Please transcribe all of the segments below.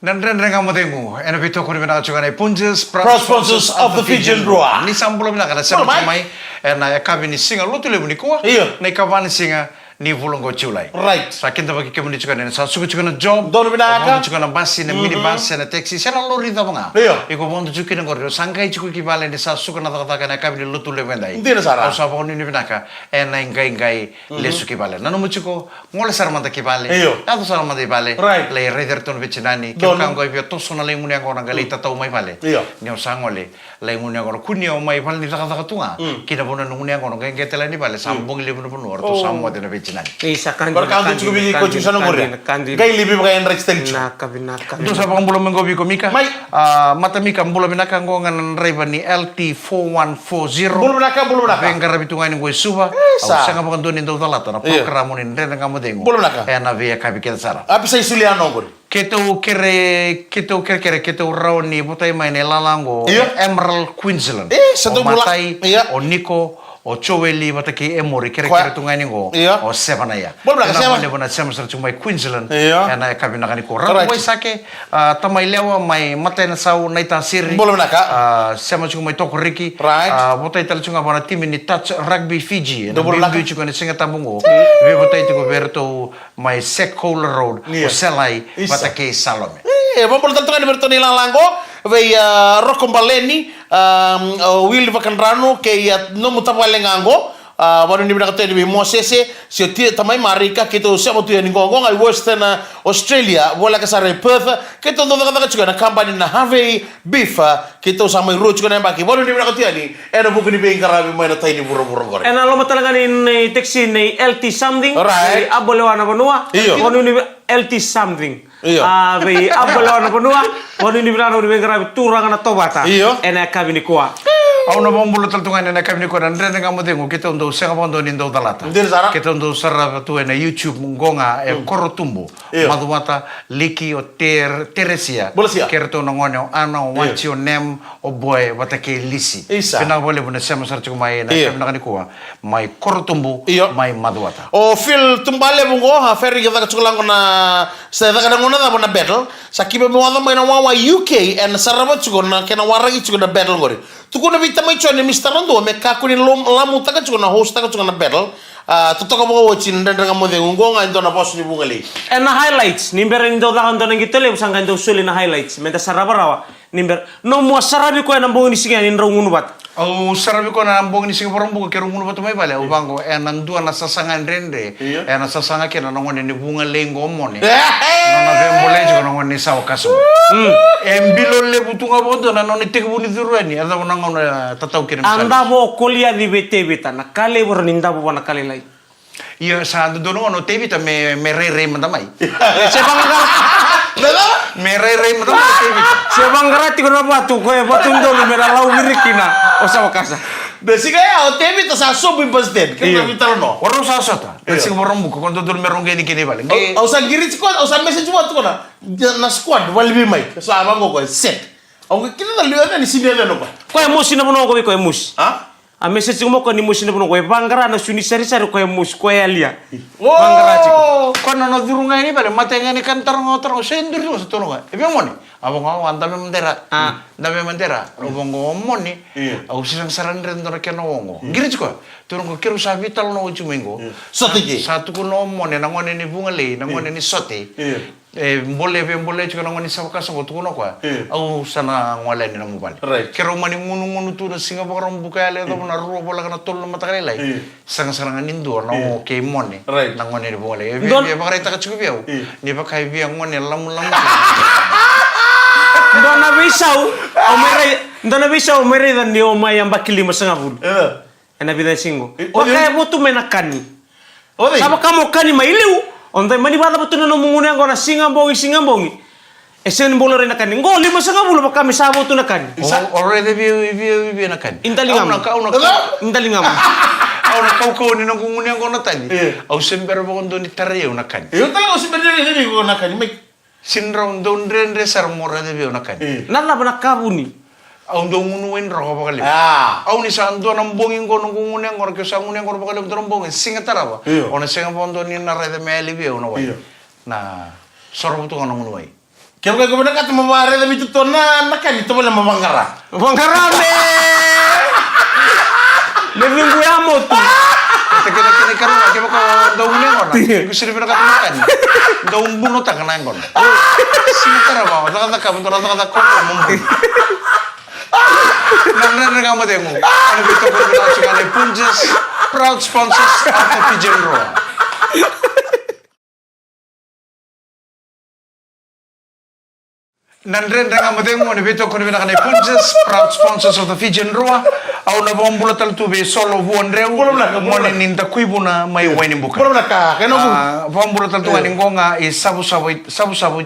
Nandren kamu tengu, ena bito kuni bina chugana punches Proud sponsors of the Fijian Roa. Ni sambulo bina kana sama mai ena kabini singa lutule buni ko. Iya. Na kabani singa ni vulongo chulai. Right. Sakin tabaki kemuni chugana sa suku chugana job. Dono bina ka. Chugana basi na mini basi na taxi sana lori tabanga. Iya. Iko bondo chukina ngoro sangai chuku kibale ni sa suku na taka kana kabini lutule bendai. Ndina sara. Sa boni ni bina ka ena ngai lesu kibale. Nanu muchuko ngole sarmanda kibale. Iyo. Ado sarmanda kibale. Right. Le rederton vicinani. Dono. Kango ivyo toso na lengu niang orang galita tau mai pale. Iya. Niang sangole lengu niang orang kunia mai pale ni taka tunga. Kita bona nungu niang orang geng ketela ni pale sambung ile bunu bunu orto sammo de na vicinani. Isa kandi. Berkantu cukup biji ko chusa ngore. Gai libi bagain rek stelchu. Naka. Itu sa pang bulong menggobi ko mika. Mai. Mata mika bulong minaka ngongan reba ni LT4140. Bulu naka. Venga rabitunga ni gue suba. Sa. Sanga pakan doni ndo talata na Iya. programo ni ndena kamu dengo. Bulu naka. Na via kabi kita sara. Apa sa isuliano ngore? Kita rauni butai main lalango Iya. Emerald Queensland. Satu o bulak. matai Iya. o Niko o Choweli mataki emori Kwa- kere tungani ngo Iya. o Sevana ya. Bulu naka, Sevana. Ne bona Sevana sar chumai Queensland. Iya. Ena kabina kani ko. Correct. Wai sake tamai lewa mai matai na sau naita siri. Bulu naka. Sema chumai toko Riki. Right. Butai tal chunga bona tim ni touch rugby Fiji. Na Bulu naka. bimbi chunga ni singa tabungo. Ve butai tiko berto mai Sekola Road Iya. o Selai Isa. batake Salome. Vamos tentukan di bertoni lalango, vei rokombaleni, Will Vakandrano, ke ya no mutapalengango, baru ni berkata di Mosese, setiap tamai marika kita usia waktu yang ngongong ai Western Australia, bola kasar Perth, kita untuk kata juga na kampanye na Harvey Beef, kita sama ru juga na baki, baru ni berkata ni, buku ni bengkarabi mana tahu ni buru-buru gore. Ena lo matalaga ni taxi ni LT something. Right. Abolewana banua. Iyo. Kono ni LT something. Iyo. Be abolewana banua. Kono ni birano ni bengara turanga na tobata. Iyo. Ena kabini kwa. Au na bombulu taltungan na kabni ko ndre nga mo dengo kita ndo senga bondo ni ndo talata. Ndire sara. Kita ndo sara tu na YouTube ngonga korotumbo. Iyo. Madumata liki o Teresia. Bolosia. Kerto na ngone ano what's your name o boy watake lisi. Isa. Pina bole bune sema sar chuma na Iyo. kabna kani ko mai korotumbo Iyo. mai maduata. O Phil tumbale bungo ha ferry kita kecukulang na sa kada ngona na battle sakibe mo wala may na wawa UK and sarabat chugo na kena waragi chugo na battle ngori tuko na bita may chone Mr. Rando me kakunin lamu taga chugo na host taga chugo na battle tutoka mo watchin ndanga mo de ngonga ndo na boss ni bungali Ena highlights. Nimber ndo la ndo ngi tele usanga ndo suli na highlights. Menta sarabarawa. Nimber no mo sarabi ko na mbongi singa ni rongun bat. Au sarabi ko na ambong ni Singapore mbuko kero munu bato mai bale au bango nandua na sasanga rende na sasanga kena ngone ni bunga lengo mone na vembole jo ngone sawa kaso embilo le butunga bodo na noni tek buni durani ada ngona ngona tatau kena Anda bo kolia di BT beta na kale bor ninda bo na kale lai. iya sa dono no tebita me re mandamai me re mandamai tebita Sebang garati ko na batu ko e batu ndo no mera lau mirikina o sa kasa. besi kaya o tebi to sa so bin president kena vital no waro sa sota Singapore mbuko kondo dur meronge ni kini bale o sa giri squad o sa message mo to na squad walibi mai sa abango ko set o kita na liwa ni sinele no pa Ko e musi na bono ko e musi. ha A message mo ko ni musi na bono ko e bangara na suni sari ko e musi ko e alia. oh kono no durunga ini bale matenga ni kantar ngotor sendur lo setonga ebe moni abong aw andame mandera dame mandera obongo moni au sisang sarandre ndora keno wongo ngiri ko turun ko kiru sa vital no ujumengo sotiki satu ko no moni na ngone ni bungale na ngone ni sote mbole chiko na ngone sa kaso ko tuno kwa au sana ngole ni na mobile Right. kero mani ngunu tu na Singapore mbuka ale do na ruo bola kana tollo matakale lai sarang nindu na o ke moni Right. na ngone ni bungale Don- dia bakare taka chuku biau ni bakai biang ngone lamu Ndona bisau o mere dan ni o mai amba kili masanga bulu. Ena vida singo. O kaya botu menakani. oi Saba kamo kani mailiu. Ontai mani bata botu no mungune ngona singambongi. Esen bolore nakani. Ngo lima sanga bulu kami sabo tu nakani. already bi na kan Intalingam. Intalingam. au na kau ni nang ngune ngona tani au sember bondo ni tare na kan eu tala o sebenarnya ni ko nakani mai sinraun don rendre sar mora de bi na kan Nala bana kabuni. au ndo ngunu wen ro bakale ah au ni sa ndo nang bongi ngono ngune ngor ke sa ngune ngor bakale ndo bongi singa taraba Iyo. ona singa bondo ni na rede meli bi ona wai Iyo. na soro butu ngono ngunu wai Kaya gue bener kata mawari tapi itu tona nakan itu boleh mabangkara. Bangkarane. Lebih gue amot. Kita karon lagi mo ko daun niya ko. Ibu sila pinakatumakan. Daun bunot ang kanang ko. Sinatara ba? Nakaka bentar ko mumbu. Nang nga mo demo. Ano bito ko binasukan ni Punches, proud sponsors of the Pigeon Roll. Nandren nga mo demo ni bito ko binasukan ni Punches, proud sponsors of the Pigeon Roll. Au na bombulo tal tube solo buondreu mone ninda kuibuna mai wani buka. Belum nak kena Bombulo tal tuan ingonga is sabu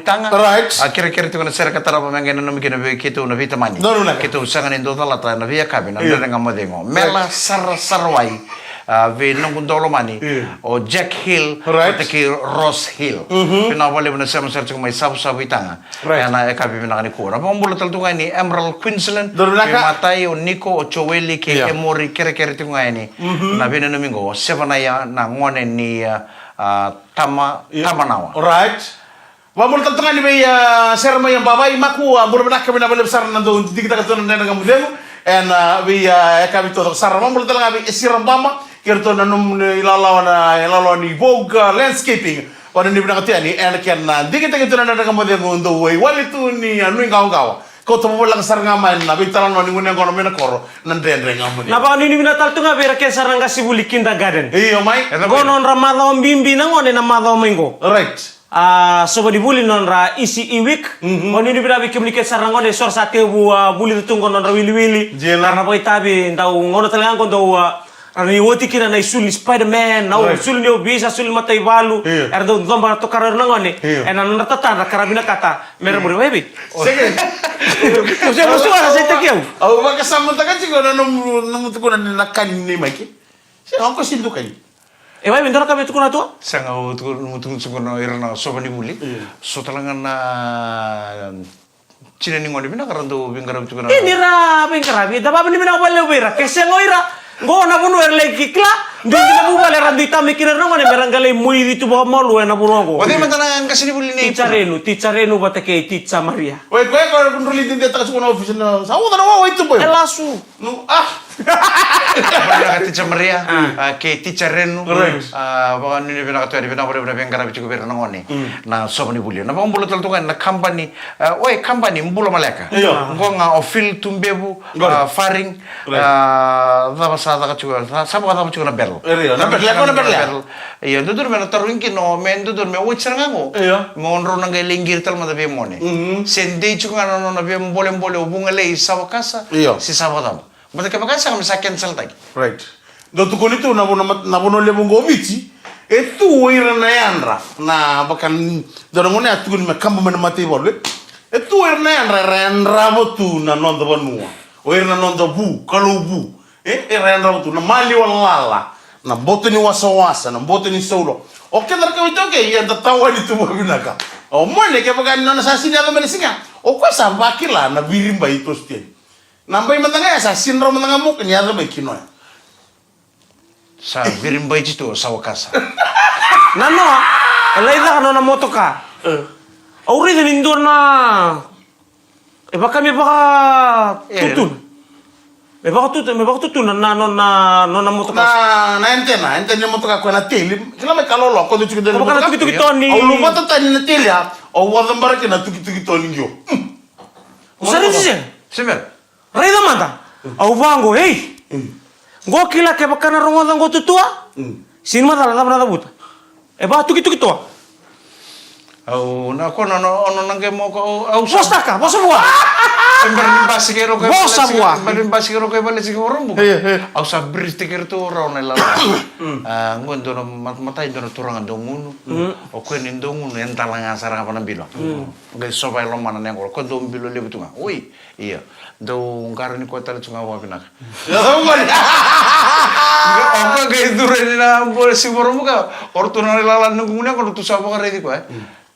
tanga. Right. Kira-kira tu kana sera katara pa mangena no mikina be kitu na vitamani. No, no, no. Kitu sangan indo talata na via kabina nandren nga mo demo. Mela sarwai. Ve nongundolo mani o Jack Hill teki Ross Hill pina wale na sama serce mai sabu itanga na ekabi pina kani kura bombulo tal tunga ni Emerald Queensland matai o Nico o Choweli ke Emory kere tunga ni na bina domingo sevana ya na ngone ni tamanawa. Alright. Wamul tantungan ni may serma yang babai maku buru benak kami na bale besar nando kita katunan na ngamudemo and we kami to sarma wamul tantungan kami isiram bama kerto nanum ilalawan ni Vogue landscaping wana ni binang tiani and ken dikit katunan na ngamudemo ndo way walitu ni anu ngaw ko to mo lang sar ngaman na bitalan no ningun yang kono mena koro nandren ngamudemo na ba ni binatal tu nga bera ke saranga sibuli kindergarten iyo mai gonon ramalo bimbi nangone na malo mingo. Right. Soba di buli non ra isi iwik oni ni birabi komunikasi sarang ngone sor sate buli tungo non ra wili karena boy tabi ndau ngono talangan ko ndau ani woti kina na isul Spider-Man na isul ni bisa sul matai balu erdo domba to karar ngone enan natata na karabina kata mer muri webi Sige. Kasi musuh ara sa tekeu Au makasama takan siguro nung tukunan na kanini maki. Siya ako sindu kay. Ewa bindora kami tukuna tu Sanga mutung sukono irana sobani buli. So talangan na Cina ni ngoni bina karanto bingkaram tukuna. ini ra bingkarabi da babni bina wale wira kese ngoira ngo na bunu erle kikla ndo dina bu wale randu ita mikir na ngone merangale muy ditu ba malu na burongo Wadi man tanang kasini buli ni. Ticharenu batake Ticha Maria Wait, kaya ko kunruli din dito sa office na. Sa utan na wait to boy. elasu No Bala ka Teacher Maria, ke Teacher Renu, baka nini bina ka tuwa, di bina ko rin bina karabi chiko bira nangoni, na sobani buli. Na bang bulo taltungan na company, company mbulo maleka. Ngo nga ofil tumbebu, faring, daba sa daka chiko, sabo ka daba chiko na berl. Na berl. Iya, dudur me na taruin kino, men dudur me wait sarang ngo. Monro nang gailingir tal mada be mone. Sende chiko nga no na be mbole ubunga lei sabo kasa, si sabo daba. Mata kapag kami sa cancel tag. Right. Dotu ko nito nabuno lebongo bici. Etu ira na yanra na bakan dorongone atu ni makamba mana mati bolle. Etu ira na yanra rendra botu na nondo banua. O ira na nondo bu kalau bu. Rendra botu na mali walala. Na botu ni wasa na botu ni solo. O kedar ka ito ke ya tatawa ni tuwa binaka. O mole ke bagan na sa sinya na melisinga. O kwa sa bakila na birimba ito stian. Nampai matanga sa sindrom matanga mo kanya do may kinoy. Sa birimbay itu sawa kasa. nano elaida kano na moto ka auri din indor na kami baka tutun me baka tutun na moto ka Na ente ni moto ka ko na teli. Kila may kalolo ko dito kidelo. Baka na tuki toni. Au lu mata tani na teli ha. Au wadam barake na tuki toni yo. usari sise Semer. Raida mata au vango hey go kila ke baka na rongo dango tutua sin mata la na buta ba tuki toa Au na ko no nangke mo ko au bosta ka bosa bua Berin basikero ko Bosa bua. Berin basikero ko balik siguro orang buka. Au sa bristikir tu orang nela. Ngondo no matai do turangan dongunu. O ko ni dongunu entalanga sarang apa nambilo. Ngai sobai lo mana nang ko dombilo lebu tunga. Oi, iya. Do ngarani ko tala tunga wa binak. Ya ngol. Ako kay dure na bo siguro mo ka. Ortunan nila nunguna ko tu sa ba ready ko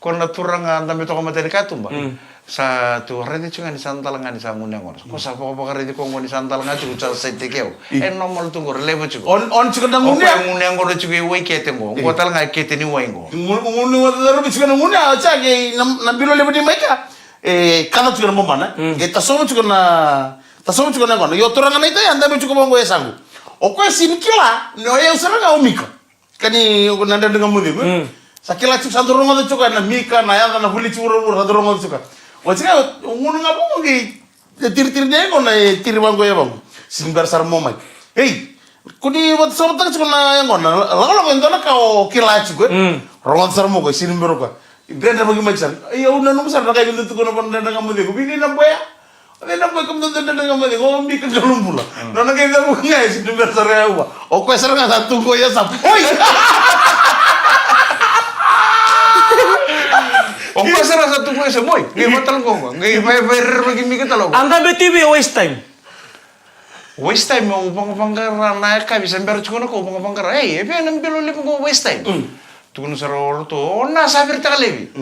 Kon na turang dami to ko materi katumba. Sa tu ready chunga ni santalangan ni sa munang ko. Ko sa ko ba ready ko ngoni santalangan chu cha sa tekeo. Normal tu ko levo chu. On chika nang munya. Ko munang ko chu we kete mo. Ko talanga kete ni waingo. Ngunu wa daru bichika nang munya cha ke na bilo lebu di maika. kada juga na mana kita somo juga na ngono yo toranga na ita anda me juga bongo esangu o ko sin kila no yo saranga o mika kani nanda dengan mudi sakila cuk santorongo da juga na mika na yanga na huli churo santorongo juga o sika ngono ngabo ngi tir de ngono tir bango ya bang sin bar sar momai hey kuni wat sama tak juga na ngono lalu entona ka o kila juga rongon sar mo ko sin bero ko Brenda bagi macam, iya udah nunggu sana kayak gitu tuh kono pandang kamu deh, bini nampak ya, ada nampak kamu tuh pandang kamu deh, ngomong di kegalum pula, nona kayak gitu punya sih di besar ya apa, oke ser nggak satu kok ya sap, oi, oke ser satu kok ya boy, gimana tal kok, nggak bayar bagi mikir tal kok, Anda BTW waste time. waste time mau pangkar naik kah bisa bayar cukup kok pangkar, apa yang nambil oleh pangkar waste time. Tukun saror to onna sabir takalebi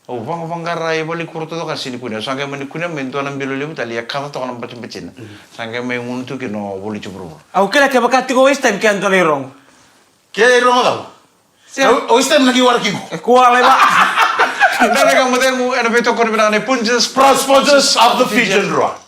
o pangkar ay balik kurto to kasini kunya sangga mani kunya mento anam bilo lebu tali yakata to anam bacem becin sangga may nguntu ke no boli cubro Aku kira ke bakati ko waste time ke Anthony Rong. kayak rongo tau, o istem lagi warki ko, Kuala ba? dan kamu tengok ada beto kon bilang ne punches sponsors of the Fijian Rock.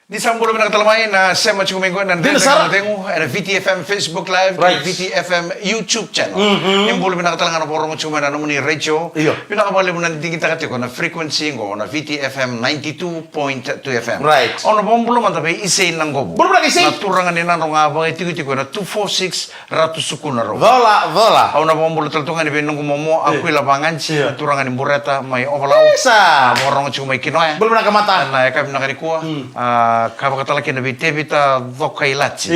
Di sambung dengan main saya macam minggu dan kamu tengok ada VTFM Facebook Live, VTFM YouTube channel. Yang boleh nak talangan orang cuma na namun ni radio. Bila kamu boleh menanti kita kata kau na frequency kau na VTFM 92.2 FM. Right. Ono belum mantap isi nang gobo. Belum lagi isi. Na turangan ni nang apa itu na 246 ratus sukuna ro. Vola. Ono boleh tertungan ni nunggu momo aku lapangan si turangan ni bureta mai ovalau. Bisa. Orang cuma ikinoya. Belum nak mata. Na kami nak kuah. Kapa kata lagi nabi tebita dokai laci.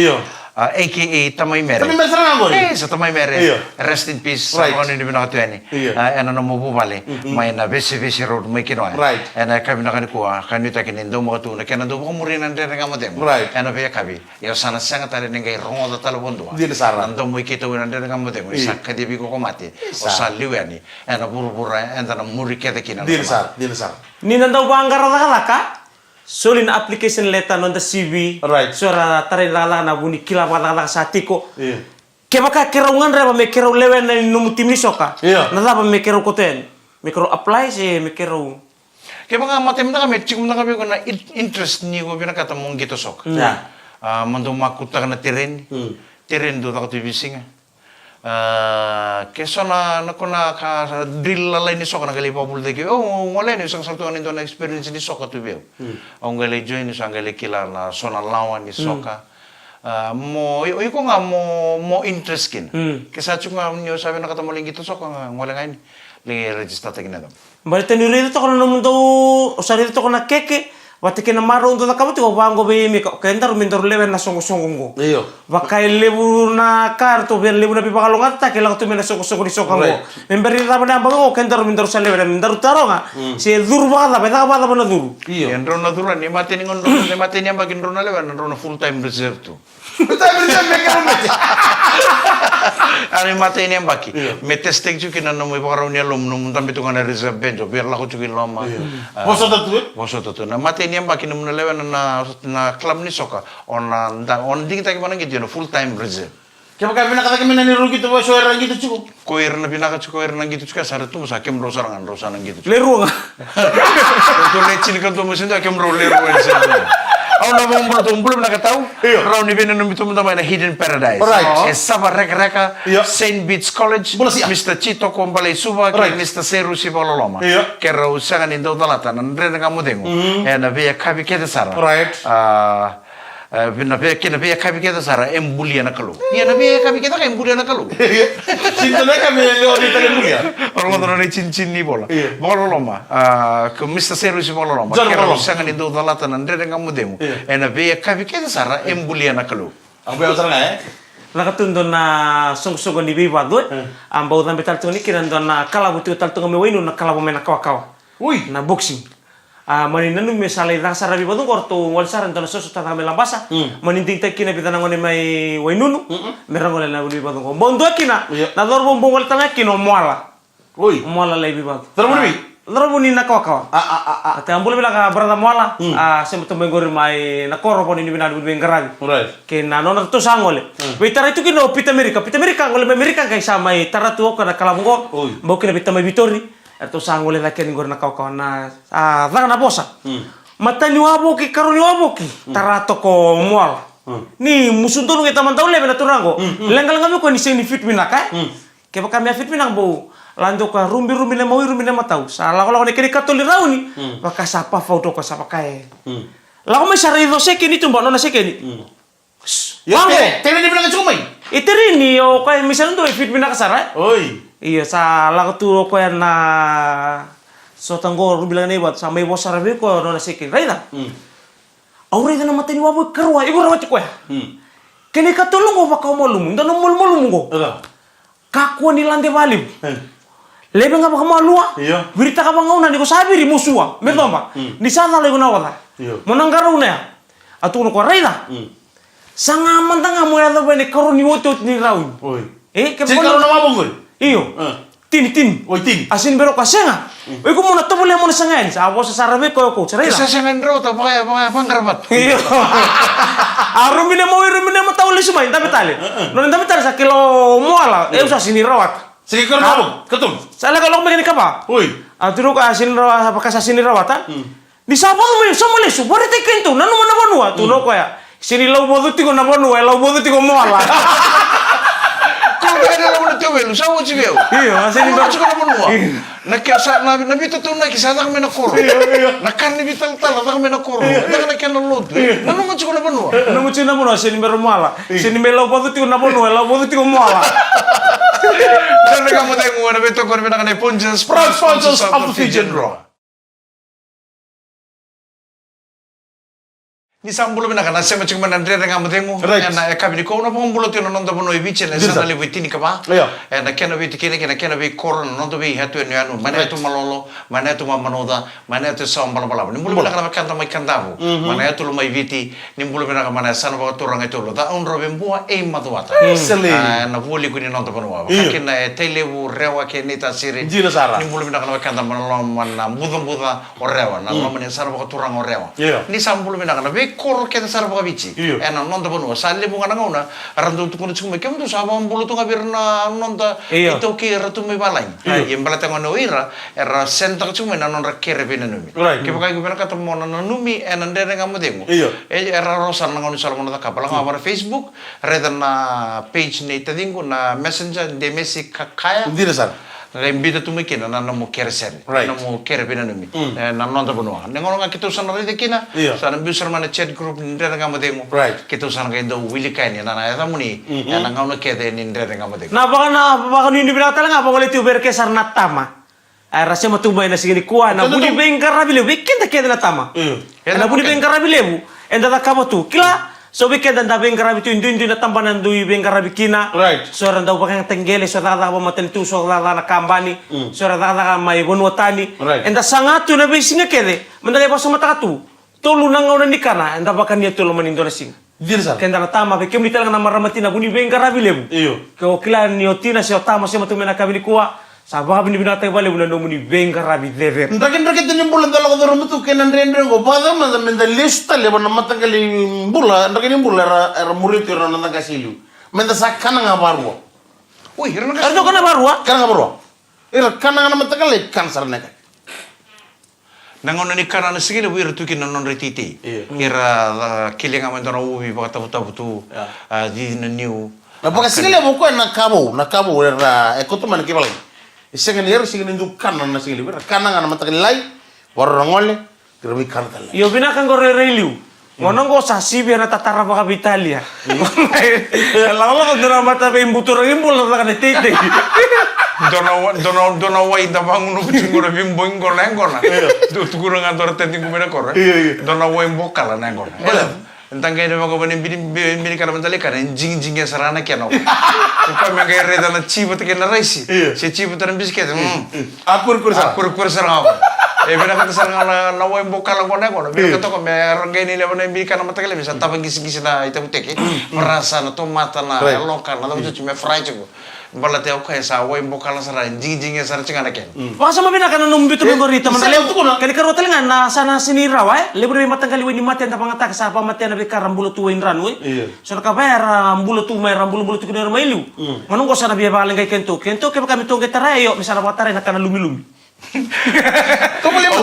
AKA Tamay Mere. Tamay Mere sana ngori. Sa Tamay Mere. Rest in peace. Sa kung hindi binakatuan ni. Ena na mabubali. May na besi road may kinoy. Ena kami na kanikuha. Kanita kinindo mo katuna. Kaya nando mo murinan din ang amatem. Ena kaya kabi. Yaw sana siya nga tali ngay rongo da talabondua. Di na sara. Nando mo ikitawinan din ang amatem. Isa kadibi ko kumati. O sa liwani. Ena buru-bura. Ena na muri kita kinan. Di na sara. Ni nandaw ba ang garalaka? Solin application letter non the CV. Right. Sora tare lala na buni kila lala satiko. Kebaka keraungan reba me kerau lewen na numu timni soka. Nada ba me kerau koten. Me kerau apply se me kerau. Kebaka matem na kami cikum na kami ko na interest ni ko bina kata mong gito soka. Mando makuta na tiren. Tiren do ta bisinga. Kesana nakona ka drill lalai ni soka nagali papul deki ngole ni sang satu anin na experience ni soka tu beo ngale join ni sangale kila na sona lawan ni soka mo iko nga mo interest kin kesa chunga nyo sabi na kata mo lingito soka ngole ngain lingi register tagi na dam Balita ni rito ko na naman daw usari rito ko na keke Wati kena maro untuk kamu tu bango be mi kau kentar mintor lewen na songo. Iyo. Bakai lebu na kartu biar lebu na pipa kalongat tak kelang tu mena songo di sokango. Memberi raba na bango kentar mintor sa lewen mintor taro nga. Si dur bala beta bala bana dur. Iyo. Enro na duran ni mati ni ngon ni mati ni bagin ro na lewen ro na full time reserve tu. Full time reserve mereka mati. Ani mati ni baki. Me testing juga na mo iparaw ni alum nung tambi tu kana reserve benjo biar laku juga lama. Boso tu? Boso tu. Na mati ni baki na muna lewen na club ni soka on di kita gimana gitu full time reserve. Kaya kami nakata kami na nirugi tu boso era gitu cukup. Koir na pinaka cukup koir na gitu cukup sare tu sa kem rosarangan rosanan gitu. Leru nga. Tu lecin kan tu mesin tu kem ro leru ensin. Aku na mong tu belum nak tahu. Raw ni bina nung bitum na Hidden Paradise. Saba reka Saint Beach College. Mr. Chito Kombalay Suba Mr. Seru si Pololoma. Kera usangan indo dalatan. Andre na kamu dengo. Na via kabi kete sara. Na via kabi kete sara embulia na kalu. Iya na via kabi kete ka embulia na kalu. Cinta na kami leo di embulia. Orang orang ni cincin ni bola. Pololoma. Ke Mr. Seru si Pololoma. Kera usangan indo dalatan. Andre na kamu dengo. Na via kabi kete sara embulia na kalu. Ang bayo sarang Nakatundo na song-songo ni Biba doon. Ang bawat ng betal ni kiran doon na kalabu tiyo tal tunga meway na kalabu may nakawa-kawa. Uy! Na boxing. Maninanong may salay lang sa rabi ba doon korto walsaran doon na susutan kami lang basa. Manintintay kinabitan ng may wainunu. Meron ko lang na Biba doon ko. Bondo kina. Nador bombong wala tanga kino muala. Uy! Muala lay Biba. Tara mo nabi? Lorobuni na kawa. Ate ambul bila ka brada moala. Sema tumbe ngori mai na koro poni ni binadu bengarabi. Right. Ke na nona to sangole. Bitara itu kino pita Amerika. Pita Amerika ngole Amerika kai sama tara tu ko na kalamgo. Bokina pita mai Vitori. Erto sangole la ken ngori na kawa na na bosa. Matani waboki karoni waboki. Tara to ko moala. Ni musuntulu kita mantau lebe na turango. Lengal-lengal ko ni sini fit minaka. Ke baka mi fit minang bo. Lando ka rumbi le mawi rumbi le matau. Salah kalau ne kiri katoli rauni. Baka sapa foto ko sapa kae. Lago me sari do sekeni tumba nona sekeni. Ya, tene ni bilang cumai. Iterini o kae misalnya do fit minaka sara. Oi. Iya salah tu ko na so tanggo rumbi le nebat sama ibo sarabe ko nona sekeni. Raida. Aure dana mateni wabu kerwa ibu rawa cikoya. Kene katolong ko baka malum. Ndano malum ko. Kaku ni lande balim. Lebe nga baka malua. Berita ka bangauna ni ko sabiri musua. Metomba. Ni sana lego na wala. Monangara una. Atuno ko raida. Sanga mantanga mo ya do bene karoni woto ni raun. Ke Cekaro na mabong ko. Iyo. Tin. Oi tin. Asin bero ka senga. Ko muna to bole mo na sangain. Sa abo sa sarabe ko raida. Kisa sangan raw ta baka pangkarbat. Iyo. Rumine mo taule sumay tapi tali. Non tapi tali sa kilo moala. Usah sini rawat. Sige karo mabong. Ketum. Sala kalau begini kapa? Oi. Aturo ka asin rawat apakah sini rawatan? Di sabang mo sama lesu. Bari tekento nanu mana banua. Tuno ko ya. Sini lau bodu tigo na banua, lau bodu tigo moala. Kung kaya na mo tawel, sa mo sige. Iya, asin Ba ko na banua. Nakasa na bito to na kisada kami na koro. Nakan ni bital tal ta kami na koro. Na kan na lot. Nanu mo ko na banua. Nanu mo china banua sini bero moala. Sini me lau bodu tigo na banua, lau bodu tigo moala. Dan kamu tengok na bito ko na kanay punches Sponsors of Fijian Raw. Ni sambulo bina kana sema cuma nandre kamu tengok. Na kami ni ko na pambulo tino nonto bono ibiche na sana le witini kaba. Na kena biti kene kena bi koron nonto bi hatu ni anu. Mana tu malolo, mana tu mamanoda, mana tu sambal bala. Ni bulu bina kana kanta mai kantabu. Mana tu lo mai biti, ni bulu bina kana sana ba turang itu lo. Ta on robin bua e matuata. Na buli kuni nonto bono. Kakina telewu rewa kene ta siri. Jila sara. Ni bulu bina kana kanta malolo mana buda orewa. Na lo mana sana ba turang orewa. Ni sambulo bina kana koro kita sarap kabici, enak nonton penuh. Sali bunga nangona, randu tu kuno cuma kamu tu sama bulu tu ngabir na nonton itu kira tu mebalai. Yang bala tengok noira, era center cuma nanon rakere bina numi. Kita kayak gimana kata mau nanon numi, enak deh kamu tengok. Era rosan nangoni salam nonton kapal ngamar Facebook, reda na page ni tadi na messenger de mesi kaya. Tidak sar. Rembida tu mungkin, na mo kere sen, na mo kere bina numi, na nonton penuh. Nengono kita usah nari dekina, sana bisa mana chat group nindera kamu tengok, kita usah nggak indo willy kain, na eta muni, na ngono kede nindera kamu tengok. Nah baka ini bilang talang apa kalau itu berkesar natama. Rasanya matu main nasi gini kuah, na budi bengkar rabi lebu, kita kede natama. Na budi bengkar rabi lebu, enda tak kamu tuh, kila. So weekend anda bengkar rabi tu indu na tambanan du bengkar rabi kina. So anda upakang tenggele so tata apa maten tu so tata na kambani. So tata mai bonwatani. Enda sangat tu na besinga kede. Mendalai pas sama takatu. Tolu nang ngau nikana enda bakan dia tolu manindo na sing. Dirsa. Kenda na tama be kemi talang na maramatina buni bengkar rabi lebu. Ko kila ni otina se otama se matu mena kabini kuwa. Sabah bini binatang balik bulan domuni bengkar rabi dever. Ndakin ini bulan dalam kau rumah tu kenan render kau pada mana minta list tali mana mata kali bulan ndakin ini bulan era murid orang nanda kasilu. Minta sakana ngabaru. Wih, Erdo kana baru? Kana ngabaru. Era kana ngana mata kali kanser neka. Nangon ni kana na sige wira tu kin non retiti. Kira kilinga man tono ubi baka tabu tu di na new. Na baka sige le boko na kabo era ekoto man kibal. Iseng ni sige nindu kana na sige le kana ngana mata kali lai warongole kirabi kana kali. Yo binakan ko reliu. Ngono ko sa sibi na tatara baka Italia. Lalo ko dira mata be imbutur imbul na kana tete. Dona wai da bangun no tingura bimbo ingona engona. Tu guru ngador tenti kumena kor. Dona wai mbokala nengona. Entang kaya nama kau bini kana mentali kana jing sarana kena. Kau mengai reda na cipu tu kena raisi. Si cipu tu nembis kete. Akur sarang apa? Bina kata sarang na wai mbokala ngona engona. Bina kata kau merengai ni lewan bini kana mata kele bisa tapi gisi na itu teki. Merasa na tomata na loka na tahu cuma fry cukup. balate o kaya sa way mo kala sara jing ya sara cingana ken. Masa mabina ka na numbi to mengori teman isa lew lang to na. kani karo telingan na sana sinira wa lebur matanggali weni mate na pangatak sa pamate na bikar rambulo tuwain ranwe so ka bayar rambulo tu may rambulo tu kinero mailu manung ko sana biya baling kay kento ke kami tong getarayo misala watare na kana lumi-lumi.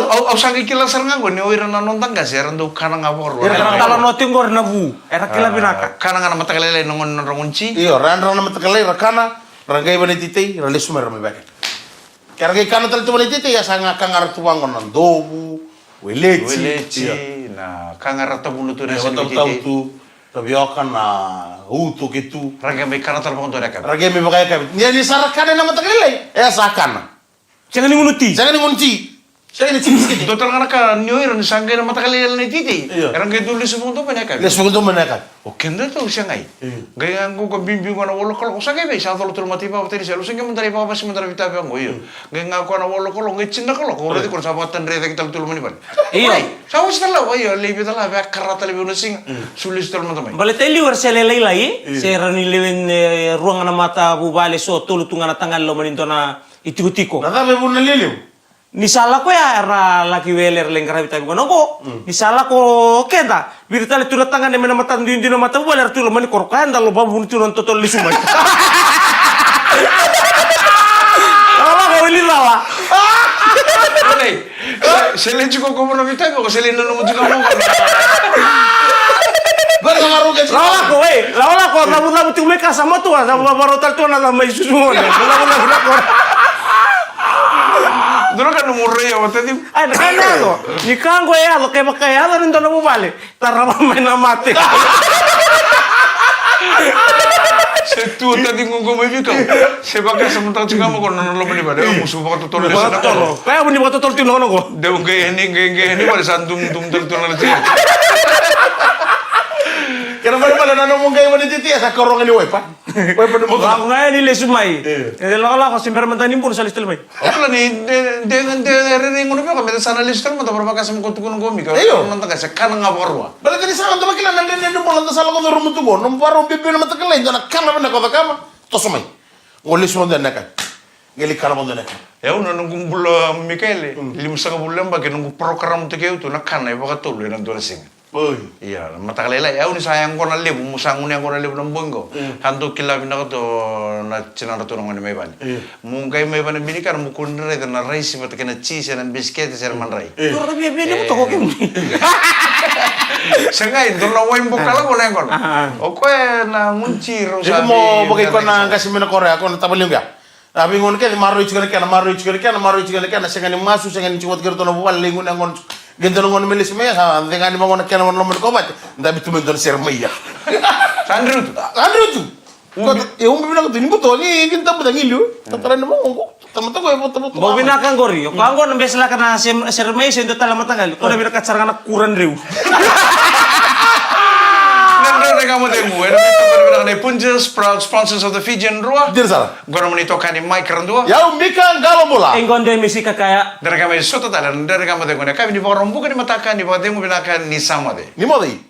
Au sangi kila saranga go ne oira na nontang gas ya randu kana ngabor. Era kala no tinggor na bu era kila binaka. Kana ngana matakalele nongon rongunci. Iyo, rana matakalay rakana, rangay bani titay, rali sumer may bakit. Kaya rangay kana tal bani titay ya sanga kangar tuwang ng dobu, weleci. Weleci na kangarata bulu tu Ya nasi betul tahu tu, tabiokan na utu gitu. Rangga may kana talpong tu dekat. Rangay may bakay kami. Niya ni sarakana na matakalay, ya sakana. Jangan ngunuti. Jangan ngunci. Saya ini cincin. Total ngana ka nyoir ni sangge na matakalele ni titi. Iya. Rangga tulis mo tu banyak. Les untuk menekan. O kenda tu siya ngai. Gaya ngo ko bimbi ngana wolo kolo sangge be sa tolo tur mati pa teri selu sangge mentari pa pas mentari vita pa ngoyo. Gaya nga ko na wolo kolo ngai cinna kolo ko reti ko sabatan re tak tul mani ban. Iya. Sa usala wayo lebi tala ba karata lebi no sing sulis tul mata mai. Bale teli war sele lai se rani lewin ruang na mata bu bale so tulu tungana tangal lo manintona itiko. Nada me pun liliu. Ni sala ko ya era laki weler lengkara bita ko noko. Ni sala ko kenda. Birita le tuna tangan de mena mata ndi na mata weler tu lo mani korkan dalo babu ni turon totol li sumai. Ala ko ili lawa. Oleh, selain cukup kau pernah minta kau selain nunu juga mau. Berpengaruh ke Lawa ko lawa ko rabu tu meka sama tu sama baru tal tu na mai susu mo. Lawa ko. Dulu kan umur ya waktu itu. Ay, nakanado. Ni kango ya lo kay makayado rin doon na bubali. Tara may namate. Setu tadi ngomong may bitaw. Sebagai sementara juga mau kono lo beli pada musuh bakal tutur di sana. Kaya mo ni ba totol tino ko? Dewa gaya ini pada santum tutur na lagi. Kena mana nanu mungkin mana titi ya sakorong ini wepa. Wepa dulu. Ako nga nila sumay. Kaya lang ako simpermentan nimpun sa listel may. Apa nih dengan dari ngono pa kami sana listel mata berapa kasih mau tukun komi kalau nonton kasih kan ngaborwa. Balik tadi sangat tuh makilan nanti nanti bolan tuh salah kau rumah tuh gua, nomor bibi nama terkelain, jangan kalah mana kau kama, tuh semai. Ngolis mau dan nekan, ngeli kalah mau dan nekan. Ya udah nunggu bulan Mikael, 5,5 bulan bagi nunggu program tuh kayak itu nak kan ya bakat tuh lu nanti sing. Iya, mata kali lah. Ya udah sayang kau nali, musangun yang kau nali nembong kau. Hantu kila bina kau tuh na cina ratu nongon may bani. Mungkin may bani bini kan mukun rai dan rai sih mata kena cheese dan biscuit serman rai. Pero bibi mo to ko kim. Sengai, doon na wain bukala ko lang kon. Oke na munci ro Jadi mau bagi kau nang kasih mina Korea, kau nang tabalin ya. Tapi ngono kan maru juga kan, sengai masuk sengai cuat gerto na bual lingun ngon. Gento ngon melis meya sa dengan di mangon kan ngon lomon kobat. Tapi tu mentor sermeya. Sandru tu. Kau ya bilang tu ni betul ni kita betul ngilu. Tataran mo ngko. Teman-teman ko betul. Mau binakan gori. Ko anggo nang besla kana sermay sa total matagal. Ko na binakat sarang kuran riu. Nandun kamu temu. Ada betul betul punja sponsors of the Fijian Rua. Tidak salah. Gora menitokan ni Mike Randua. Ya umika galo bola. Engon de misika kaya. Dari kami soto talan dari kamu temu. Kami di forum bukan di matakan di bawah temu binakan ni sama deh. Ni mo dai.